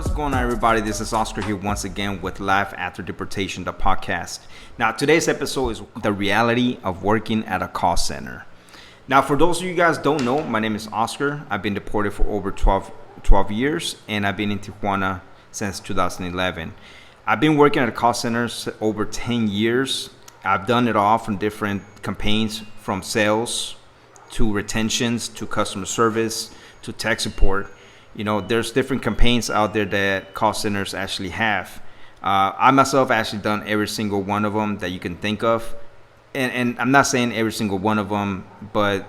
What's going on, everybody? This is Oscar here once again with Life After Deportation, the podcast. Now, today's episode is the reality of working at a call center. Now, for those of you guys don't know, my name is Oscar. I've been deported for over 12 years, and I've been in Tijuana since 2011. I've been working at a call center over 10 years. I've done it all from different campaigns, from sales to retentions to customer service to tech support. You know, there's different campaigns out there that call centers actually have. I myself actually done every single one of them that you can think of. And I'm not saying every single one of them, but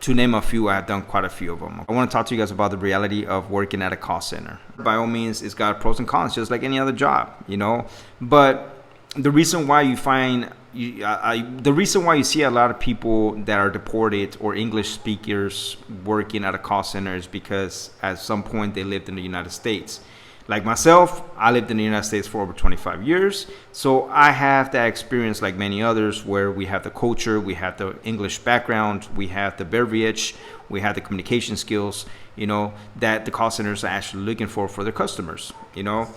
to name a few, I've done quite a few of them. I want to talk to you guys about the reality of working at a call center. By all means, it's got pros and cons, just like any other job, you know. But the reason why you find the reason why you see a lot of people that are deported or English speakers working at a call center is because at some point they lived in the United States. Like myself, I lived in the United States for over 25 years. So I have that experience like many others where we have the culture, we have the English background, we have the verbiage, we have the communication skills, you know, that the call centers are actually looking for their customers, you know.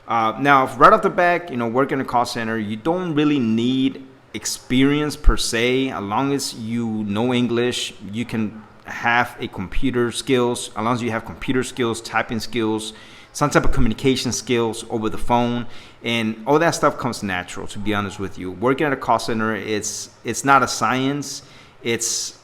Now, right off the bat, you know, working in a call center, you don't really need experience per se. As long as you know English, you can have a computer skills. As long as you have computer skills, typing skills, some type of communication skills over the phone, and all that stuff comes natural, to be honest with you. Working at a call center, it's not a science. It's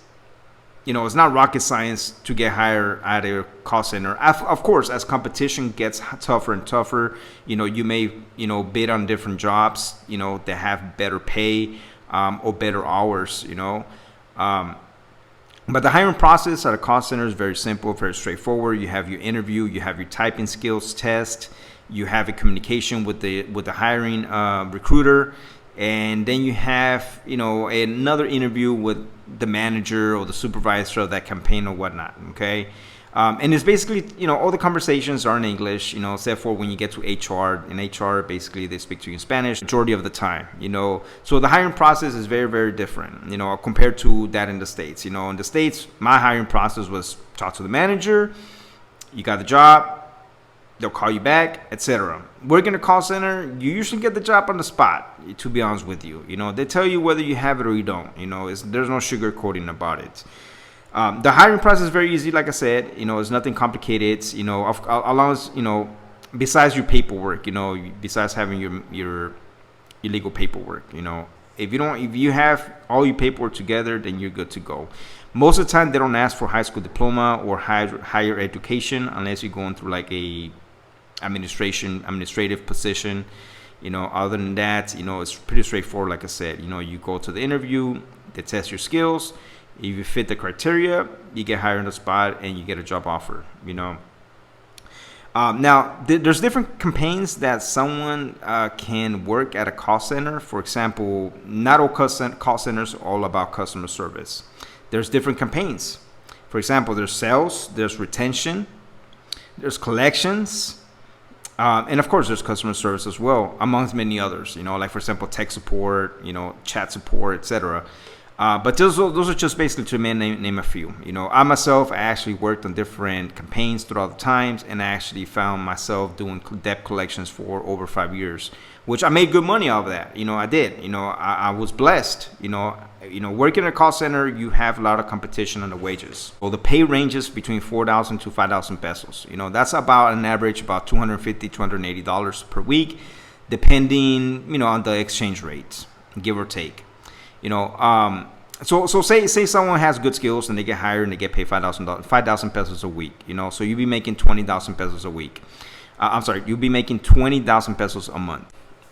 not rocket science to get hired at a call center. Of course, as competition gets tougher and tougher, you know, you may, bid on different jobs, that have better pay or better hours, But the hiring process at a call center is very simple, very straightforward. You have your interview, you have your typing skills test, you have a communication with the hiring recruiter, and then you have, another interview with the manager or the supervisor of that campaign or whatnot, okay? And it's basically, all the conversations are in English, except for when you get to HR. In HR, basically, they speak to you in Spanish majority of the time, So the hiring process is very, very different, compared to that in the States. In the States, my hiring process was talk to the manager, you got the job, they'll call you back, etc. Working in a call center, you usually get the job on the spot, to be honest with you. They tell you whether you have it or you don't. There's no sugarcoating about it. The hiring process is very easy, like I said. It's nothing complicated. As long as, besides your paperwork, besides having your legal paperwork, if you have all your paperwork together, then you're good to go. Most of the time, they don't ask for high school diploma or higher education unless you're going through like a administrative position. Other than that, it's pretty straightforward. Like I said, you go to the interview, they test your skills. If you fit the criteria, you get hired on the spot and you get a job offer. Now, there's different campaigns that someone can work at a call center. For example, not all call centers are all about customer service. There's different campaigns. For example, there's sales, there's retention, there's collections, and of course, there's customer service as well, amongst many others. Like for example, tech support, chat support, etc. But those are just basically to name a few. I myself, I actually worked on different campaigns throughout the times, and I actually found myself doing debt collections for over 5 years, which I made good money out of that. I did. I was blessed. Working in a call center, you have a lot of competition on the wages. Well, the pay ranges between 4,000 to 5,000 pesos. That's about an average about $250, $280 per week, depending, on the exchange rates, give or take. So say someone has good skills and they get hired and they get paid 5,000 pesos a week. So you'll be making 20,000 pesos a week. You'll be making 20,000 pesos a month.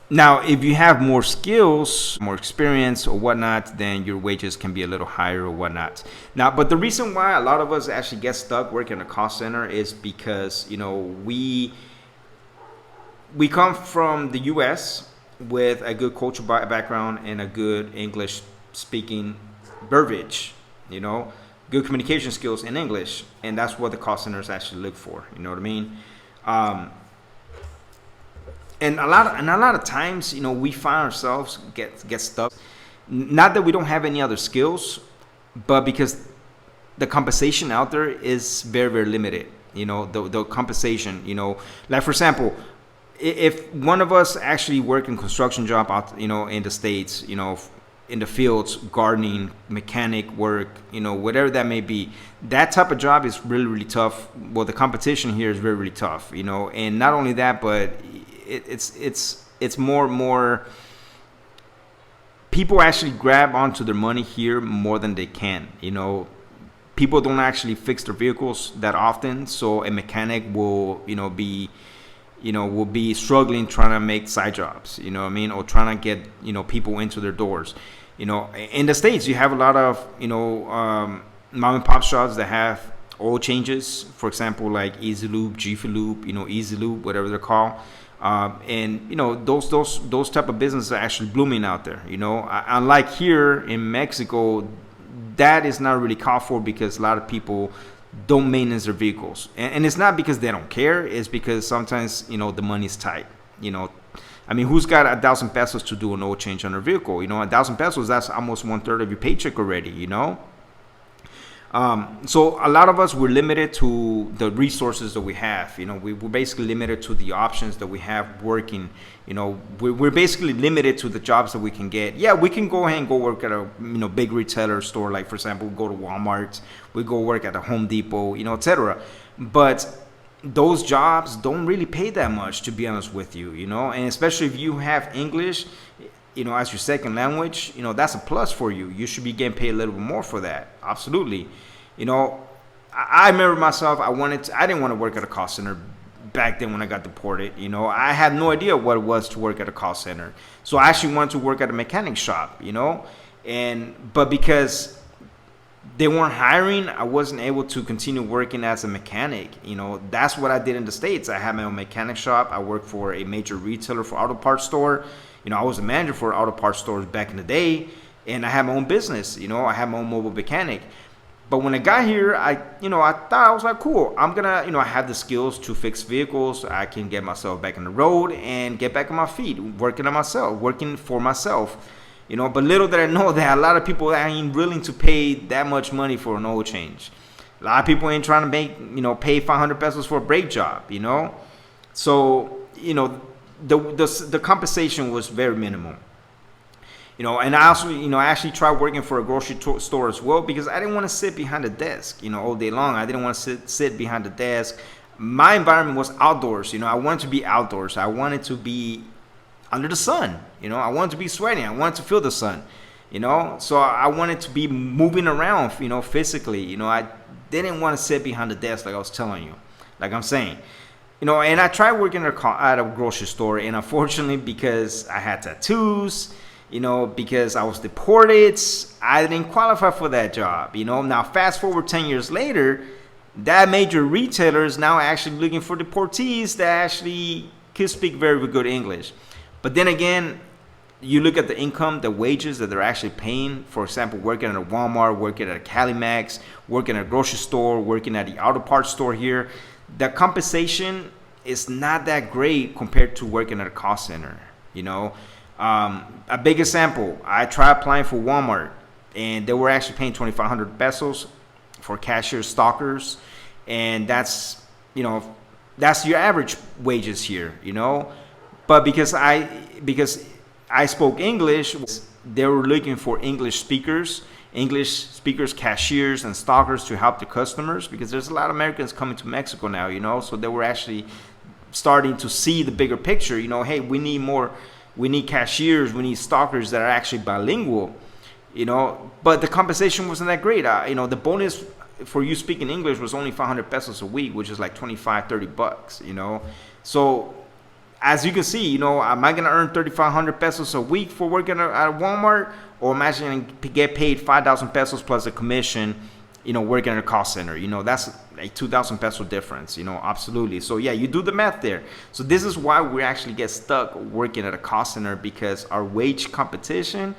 Now, if you have more skills, more experience or whatnot, then your wages can be a little higher or whatnot. Now, but the reason why a lot of us actually get stuck working in a call center is because, we come from the U.S. with a good cultural background and a good English speaking verbiage, good communication skills in English. And that's what the call centers actually look for. You know what I mean? And a lot of times, we find ourselves get stuck. Not that we don't have any other skills, but because the compensation out there is very, very limited. the compensation, like for example, if one of us actually work in construction job out, in the States, in the fields, gardening, mechanic work, whatever that may be, that type of job is really, really tough. Well, the competition here is really, really tough, and not only that, but it's more people actually grab onto their money here more than they can. People don't actually fix their vehicles that often, so a mechanic will be struggling trying to make side jobs, or trying to get people into their doors. In the States, you have a lot of mom and pop shops that have oil changes, for example, like Easy Loop, Jiffy Loop, Easy Loop, whatever they're called. And those type of businesses are actually blooming out there. Unlike here in Mexico, that is not really called for because a lot of people don't maintenance their vehicles, and it's not because they don't care. It's because sometimes the money's tight. Who's got 1,000 pesos to do an oil change on their vehicle? 1,000 pesos, that's almost 1/3 of your paycheck already. So a lot of us, we're limited to the resources that we have. We're basically limited to the options that we have working. We're basically limited to the jobs that we can get. Yeah, we can go ahead and go work at a big retailer store, like for example, we go to Walmart, we go work at a Home Depot, etc. But those jobs don't really pay that much, to be honest with you. And especially if you have English, as your second language, that's a plus for you. You should be getting paid a little bit more for that. Absolutely. I remember myself, I didn't want to work at a call center back then when I got deported. I had no idea what it was to work at a call center. So I actually wanted to work at a mechanic shop, but because they weren't hiring, I wasn't able to continue working as a mechanic. That's what I did in the States. I had my own mechanic shop. I worked for a major retailer for auto parts store. I was a manager for auto parts stores back in the day, and I had my own business. I had my own mobile mechanic. But when I got here, I thought, I was like, cool. I'm gonna, I have the skills to fix vehicles. I can get myself back on the road and get back on my feet, working for myself. But little did I know that a lot of people ain't willing to pay that much money for an oil change. A lot of people ain't trying to make, pay 500 pesos for a brake job. So the compensation was very minimal. And I also, I actually tried working for a grocery store as well because I didn't want to sit behind the desk, all day long. I didn't want to sit behind the desk. My environment was outdoors. I wanted to be outdoors. I wanted to be under the sun. I wanted to be sweating. I wanted to feel the sun. So I wanted to be moving around, physically. I didn't want to sit behind the desk like I was telling you, like I'm saying. And I tried working at a grocery store, and unfortunately, because I had tattoos, because I was deported, I didn't qualify for that job. Now fast forward 10 years later, that major retailer is now actually looking for deportees that actually can speak very good English. But then again, you look at the income, the wages that they're actually paying. For example, working at a Walmart, working at a Calimax, working at a grocery store, working at the auto parts store here, the compensation is not that great compared to working at a call center. A big example, I tried applying for Walmart, and they were actually paying 2,500 pesos for cashier stalkers, and that's your average wages here. But because I spoke English, they were looking for English speakers, cashiers, and stalkers to help the customers, because there's a lot of Americans coming to Mexico now, so they were actually starting to see the bigger picture. Hey, we need cashiers, we need stalkers that are actually bilingual, but the compensation wasn't that great. The bonus for you speaking English was only 500 pesos a week, which is like 25, 30 bucks, So as you can see, am I going to earn 3,500 pesos a week for working at Walmart, or am I going to get paid 5,000 pesos plus a commission, working at a call center? That's a 2,000 peso difference, absolutely. So yeah, you do the math there. So this is why we actually get stuck working at a call center, because our wage competition,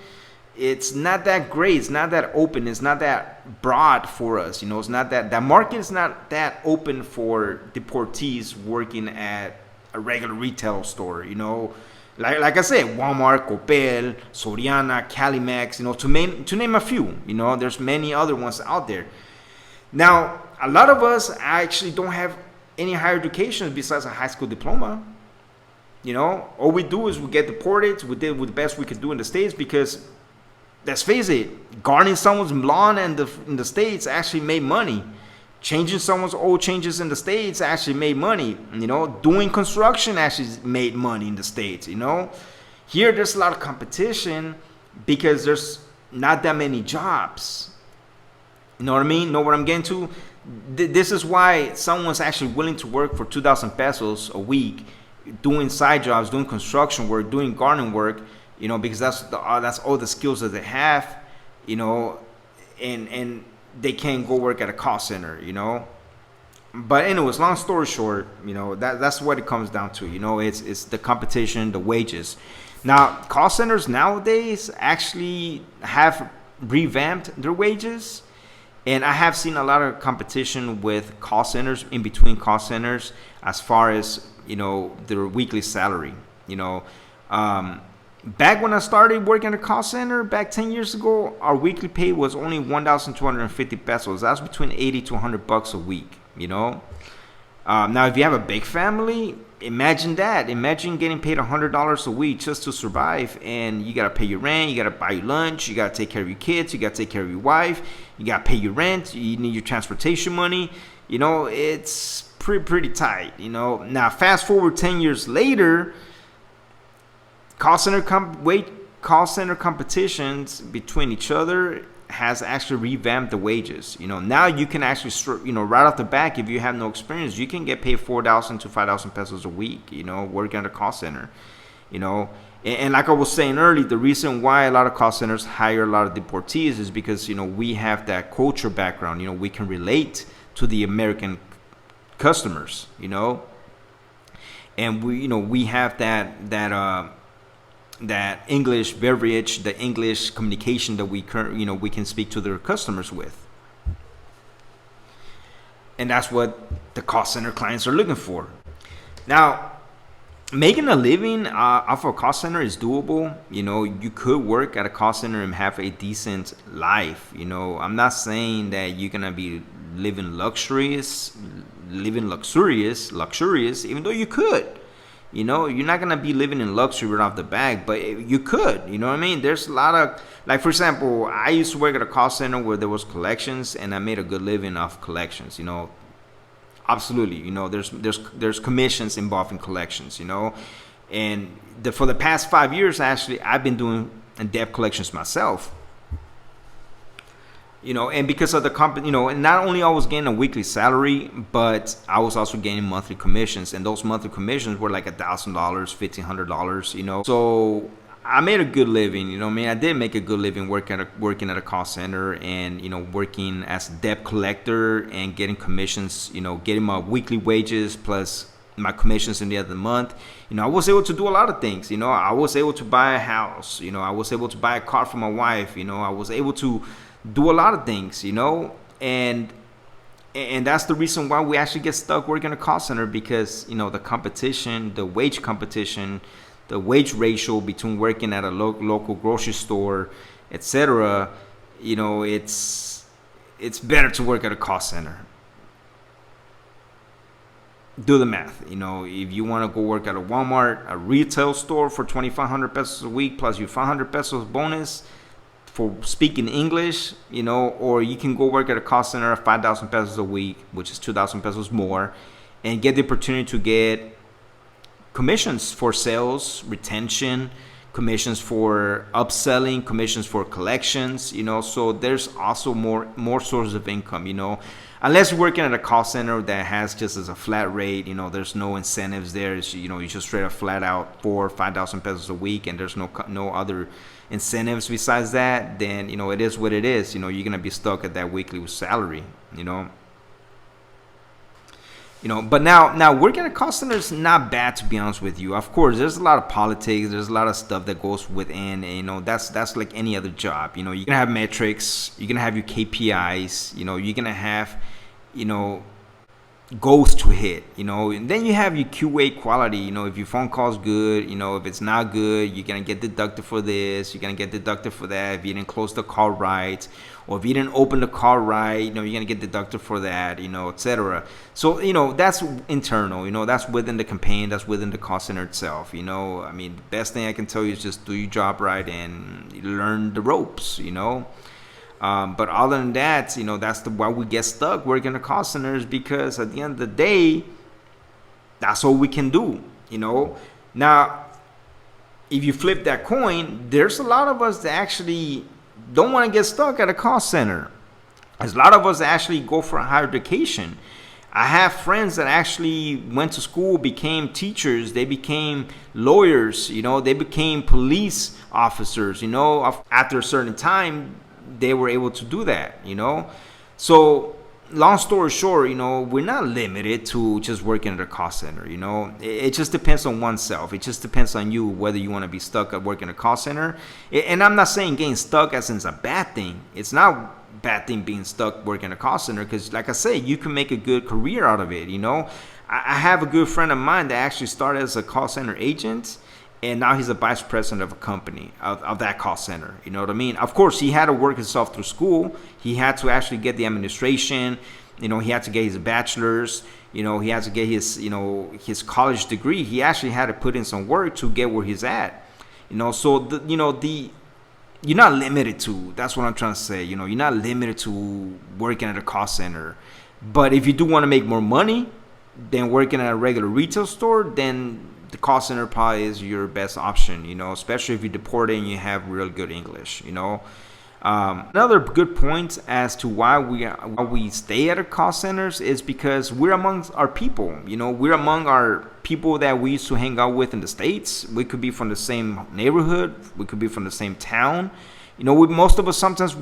it's not that great. It's not that open. It's not that broad for us. It's not that market is not that open for deportees working at a regular retail store. Like I said, Walmart, Coppel, Soriana, Calimax, to name a few. There's many other ones out there. Now, a lot of us actually don't have any higher education besides a high school diploma. You know, all we do is we get deported. We did the best we could do in the States because, let's face it, gardening someone's lawn in the States actually made money. Changing someone's oil changes in the States actually made money. You know, doing construction actually made money in the States. You know, here there's a lot of competition because there's not that many jobs. You know what I mean? Know what I'm getting to? This is why someone's actually willing to work for 2,000 pesos a week, doing side jobs, doing construction work, doing gardening work. You know, because that's all the skills that they have. You know, and they can't go work at a call center, you know. But anyways, long story short, you know, that's what it comes down to. You know, it's the competition, the wages. Now, call centers nowadays actually have revamped their wages, and I have seen a lot of competition with call centers, in between call centers, as far as, you know, their weekly salary. You know, back when I started working at a call center back 10 years ago, our weekly pay was only 1,250 pesos. That's between 80 to 100 bucks a week, you know. Now, if you have a big family, imagine that. Imagine getting paid $100 a week just to survive, and you got to pay your rent, you got to buy your lunch, you got to take care of your kids, you got to take care of your wife, you got to pay your rent, you need your transportation money. You know, it's pretty tight, you know. Now, fast forward 10 years later, call center competitions between each other has actually revamped the wages. You know, now you can actually, you know, right off the back, if you have no experience, you can get paid 4,000 to 5,000 pesos a week, you know, working at a call center. You know, and like I was saying earlier, the reason why a lot of call centers hire a lot of deportees is because, you know, we have that culture background. You know, we can relate to the American customers, you know, and we have that English verbiage, the English communication that we can speak to their customers with. And that's what the call center clients are looking for. Now, making a living off a call center is doable. You know, you could work at a call center and have a decent life. You know, I'm not saying that you're going to be living luxurious, even though you could. You know, you're not going to be living in luxury right off the bat, but you could, you know what I mean? There's a lot of, like, for example, I used to work at a call center where there was collections, and I made a good living off collections, you know. Absolutely, you know, there's commissions involved in collections, you know. And for the past 5 years, actually, I've been doing debt collections myself. You know, and because of the company, you know, and not only I was getting a weekly salary, but I was also getting monthly commissions, and those monthly commissions were like $1,000, $1,500, you know. So I made a good living, you know what I mean? I did make a good living working at a call center, and, you know, working as a debt collector and getting commissions, you know, getting my weekly wages plus my commissions in the other month. You know, I was able to do a lot of things. You know, I was able to buy a house, you know, I was able to buy a car for my wife, you know, I was able to do a lot of things, you know, and that's the reason why we actually get stuck working a call center, because, you know, the competition, the wage competition, the wage ratio between working at a local grocery store, etc., you know, it's better to work at a call center. Do the math. You know, if you want to go work at a Walmart, a retail store for 2,500 pesos a week plus your 500 pesos bonus for speaking English, you know, or you can go work at a call center at 5,000 pesos a week, which is 2,000 pesos more, and get the opportunity to get commissions for sales, retention, commissions for upselling, commissions for collections, you know. So there's also more sources of income, you know. Unless you're working at a call center that has just as a flat rate, you know, there's no incentives there. It's, you know, you just straight up flat out 4,000 or 5,000 pesos a week, and there's no other incentives besides that. Then, you know, it is what it is. You know, you're gonna be stuck at that weekly salary, you know. You know, but now working at a call center is not bad, to be honest with you. Of course, there's a lot of politics, there's a lot of stuff that goes within, and, you know, that's like any other job. You know, you're gonna have metrics, you're gonna have your KPIs, you know, you're gonna have, you know, goals to hit, and then you have your QA quality. If your phone call's good, if it's not good, you're gonna get deducted for this, you're gonna get deducted for that. If you didn't close the call right, or if you didn't open the call right, you're gonna get deducted for that, etc. So that's internal, that's within the campaign, that's within the call center itself. I mean, the best thing I can tell you is just do your job right and learn the ropes. But other than that, that's why we get stuck working the call centers, because at the end of the day, that's all we can do. Now, if you flip that coin, there's a lot of us that actually don't want to get stuck at a call center. There's a lot of us that actually go for a higher education. I have friends that actually went to school, became teachers, they became lawyers, they became police officers, after a certain time. They were able to do that, So long story short, we're not limited to just working at a call center. It just depends on oneself. It just depends on you whether you want to be stuck at working at a call center. And I'm not saying getting stuck as in it's a bad thing. It's not a bad thing being stuck working at a call center, because like I say, you can make a good career out of it. I have a good friend of mine that actually started as a call center agent, and now he's a vice president of a company of that call center. You know what I mean? Of course, he had to work himself through school. He had to actually get the administration. He had to get his bachelor's. He had to get his college degree. He actually had to put in some work to get where he's at. So you're not limited to. That's what I'm trying to say. You're not limited to working at a call center. But if you do want to make more money than working at a regular retail store, then the call center probably is your best option, especially if you're deported and you have real good English, Another good point as to why we stay at our call centers is because we're amongst our people. We're among our people that we used to hang out with in the States. We could be from the same neighborhood. We could be from the same town. Most of us sometimes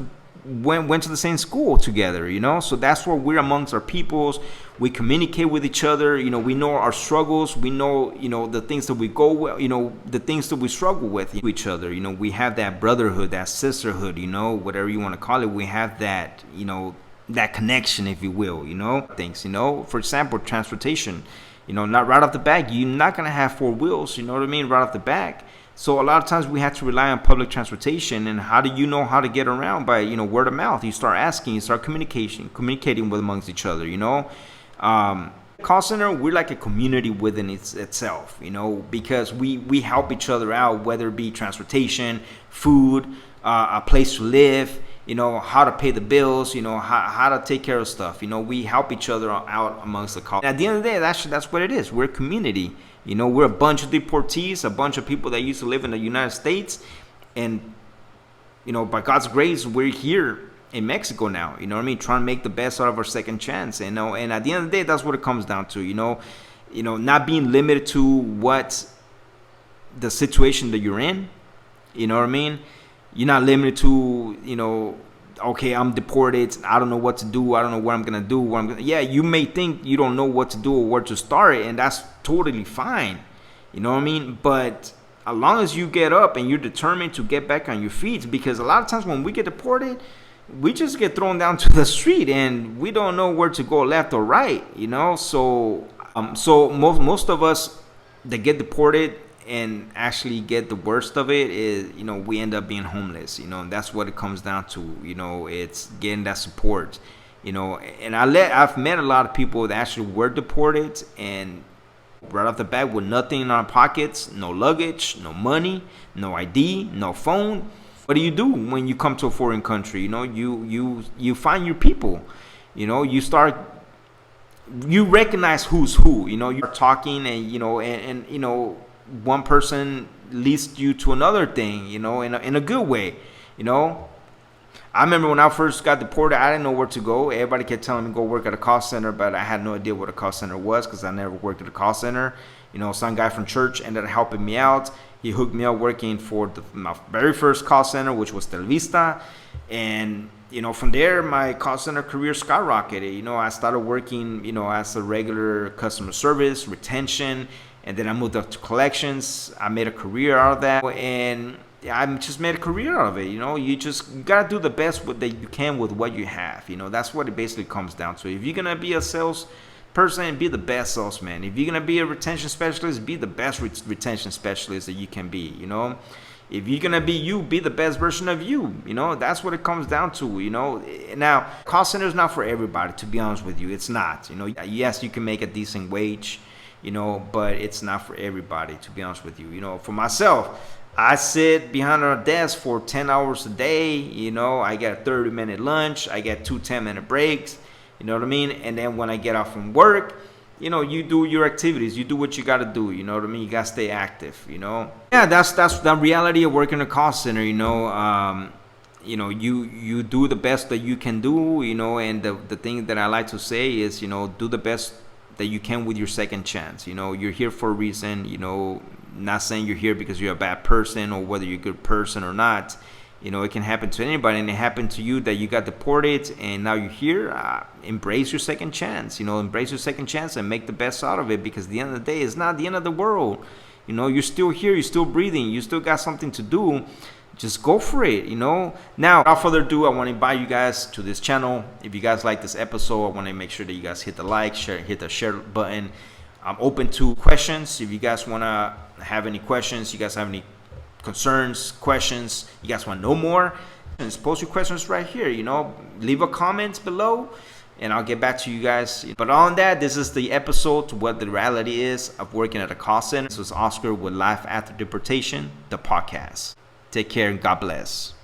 went to the same school together, so that's where we're amongst our peoples. We communicate with each other. We know our struggles. We know, the things that we go with, the things that we struggle with each other. We have that brotherhood, that sisterhood, whatever you want to call it. We have that, that connection, if you will, things, for example, transportation, not right off the bat, you're not going to have four wheels, right off the bat. So a lot of times we have to rely on public transportation. And how do you know how to get around? By, word of mouth. You start asking, you start communicating with amongst each other, Call center, we're like a community within itself, because we help each other out, whether it be transportation, food, a place to live, how to pay the bills, how to take care of stuff. We help each other out amongst the call. At the end of the day, that's what it is. We're a community. We're a bunch of deportees, a bunch of people that used to live in the United States. And, by God's grace, we're here in Mexico now, trying to make the best out of our second chance. And at the end of the day, that's what it comes down to, not being limited to what the situation that you're in. You're not limited to, okay, I'm deported. I don't know what to do. I don't know what I'm going to do. Yeah, you may think you don't know what to do or where to start, and that's totally fine. But as long as you get up and you're determined to get back on your feet, because a lot of times when we get deported, we just get thrown down to the street and we don't know where to go, left or right, So most of us that get deported and actually get the worst of it is, we end up being homeless, and that's what it comes down to. It's getting that support, and I've met a lot of people that actually were deported and right off the bat with nothing in our pockets, no luggage, no money, no ID, no phone. What do you do when you come to a foreign country? You find your people. You recognize who's who. You're talking, and one person leads you to another thing. In a good way. I remember when I first got deported, I didn't know where to go. Everybody kept telling me to go work at a call center, but I had no idea what a call center was because I never worked at a call center. Some guy from church ended up helping me out. He hooked me up working for my very first call center, which was Televista. And, from there, my call center career skyrocketed. I started working, as a regular customer service, retention, and then I moved up to collections. I made a career out of that. And I just made a career out of it. You got to do the best that you can with what you have. That's what it basically comes down to. If you're going to be a sales person, be the best salesman. If you're gonna be a retention specialist, be the best retention specialist that you can be. You know, if you're gonna be you, be the best version of you. You know, that's what it comes down to. You know, now call center is not for everybody. To be honest with you, it's not. You know, yes, you can make a decent wage, you know, but it's not for everybody. To be honest with you, you know, for myself, I sit behind a desk for 10 hours a day. You know, I get a 30-minute lunch. I get 2 10-minute breaks. You know what I mean? And then when I get off from work, you know, you do your activities. You do what you got to do. You know what I mean? You got to stay active, you know? Yeah, that's the reality of working in a call center, you know. You do the best that you can do, you know, and the thing that I like to say is, you know, do the best that you can with your second chance. You know, you're here for a reason, you know, not saying you're here because you're a bad person or whether you're a good person or not. You know, it can happen to anybody, and it happened to you that you got deported and now you're here. Embrace your second chance, you know, embrace your second chance and make the best out of it, because at the end of the day, it's not the end of the world. You know, you're still here, you're still breathing, you still got something to do. Just go for it, you know. Now, without further ado, I want to invite you guys to this channel. If you guys like this episode, I want to make sure that you guys hit the like, share, hit the share button. I'm open to questions. If you guys want to have any questions, you guys have any concerns, questions, you guys want to know more, just post your questions right here, you know, leave a comment below and I'll get back to you guys. But on that, this is the episode to what the reality is of working at a call center. This was Oscar with Life After Deportation, the podcast. Take care and God bless.